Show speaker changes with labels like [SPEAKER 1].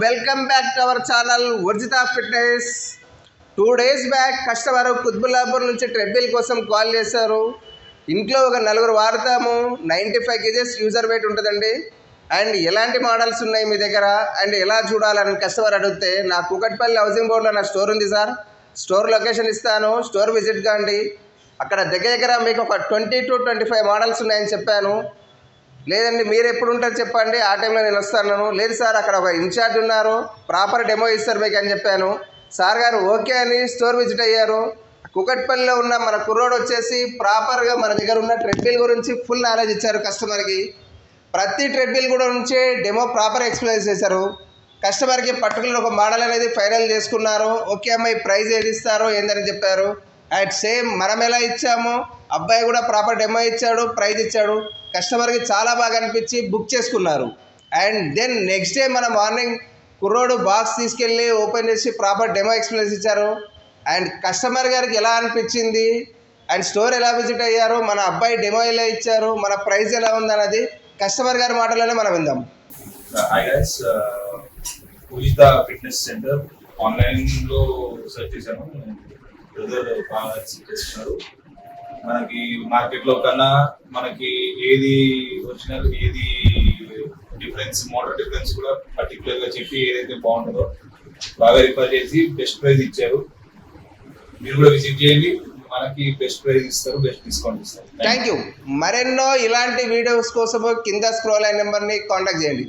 [SPEAKER 1] Welcome back to our channel Varjitha fitness. 2 days back customer Quthbullapur నుంచి treadmill కోసం call చేశారు. ఇంట్లో ఒక 4 వాడతాము. 95 kgs యూజర్ వెయిట్ ఉంటుందండి. అండ్ ఎలాంటి మోడల్స్ ఉన్నాయి మీ దగ్గర అండ్ ఎలా చూడాలని కస్టమర్ అడిగితే, నా కూకట్పల్లి హౌసింగ్ బోర్డ్లో నా స్టోర్ ఉంది సార్, స్టోర్ లొకేషన్ ఇస్తాను, స్టోర్ విజిట్ కాండి. అక్కడ దగ్గర మీకు ఒక 20 to 25 మోడల్స్ ఉన్నాయని చెప్పాను. లేదండి మీరు ఎప్పుడు ఉంటారు చెప్పండి, ఆ టైంలో నేను వస్తాను. లేదు సార్ అక్కడ ఒక ఇన్ఛార్జ్ ఉన్నారు, ప్రాపర్ డెమో ఇస్తారు మీకు అని చెప్పాను. సార్ గారు ఓకే అని స్టోర్ విజిట్ అయ్యారు. కుకట్పల్లిలో ఉన్న మన కుర్రోడు వచ్చేసి ప్రాపర్గా మన దగ్గర ఉన్న ట్రెడ్మిల్ గురించి ఫుల్ నాలెడ్జ్ ఇచ్చారు కస్టమర్కి. ప్రతి ట్రెడ్మిల్ కూడా నుంచి డెమో ప్రాపర్ ఎక్స్ప్లెయిన్ చేశారు. కస్టమర్కి పర్టికులర్ ఒక మోడల్ అనేది ఫైనల్ చేసుకున్నారు. ఓకే అమ్మాయి ప్రైస్ ఏది ఇస్తారో ఏందని చెప్పారు. అండ్ సేమ్ మనం ఎలా ఇచ్చామో అబ్బాయి కూడా ప్రాపర్ డెమో ఇచ్చాడు, ప్రైజ్ ఇచ్చాడు. కస్టమర్కి చాలా బాగా అనిపించి బుక్ చేసుకున్నారు. అండ్ దెన్ నెక్స్ట్ డే మన మార్నింగ్ కుర్రోడు బాక్స్ తీసుకెళ్ళి ఓపెన్ చేసి ప్రాపర్ డెమో ఎక్స్ప్లెయిన్స్ ఇచ్చారు. అండ్ కస్టమర్ గారికి ఎలా అనిపించింది అండ్ స్టోర్ ఎలా విజిట్ అయ్యారు, మన అబ్బాయి డెమో ఎలా ఇచ్చారు, మన ప్రైస్ ఎలా ఉందన్నది కస్టమర్ గారి మాటలోనే మనం విందాం.
[SPEAKER 2] Hi guys, Pujitha fitness centre ఆన్లైన్లో సెర్చ్ చేశాను. బ్రదర్ బాగా చేస్తున్నారు. మనకి మార్కెట్లో కన్నా మనకి ఏది ఒరిజినల్ ఏది డిఫరెన్స్, మోడల్ డిఫరెన్స్ కూడా పర్టికులర్గా చెప్పి ఏదైతే బాగుంటుందో బాగా రిఫర్ చేసి బెస్ట్ ప్రైస్ ఇచ్చారు. మీరు కూడా విజిట్ చేయండి, మనకి బెస్ట్ ప్రైస్ ఇస్తారు, బెస్ట్ డిస్కౌంట్ ఇస్తారు.
[SPEAKER 1] Thank you. మరెన్నో ఇలాంటి వీడియోస్ కోసం కింద స్క్రోల్ అయిన నెంబర్ని కాంటాక్ట్ చేయండి.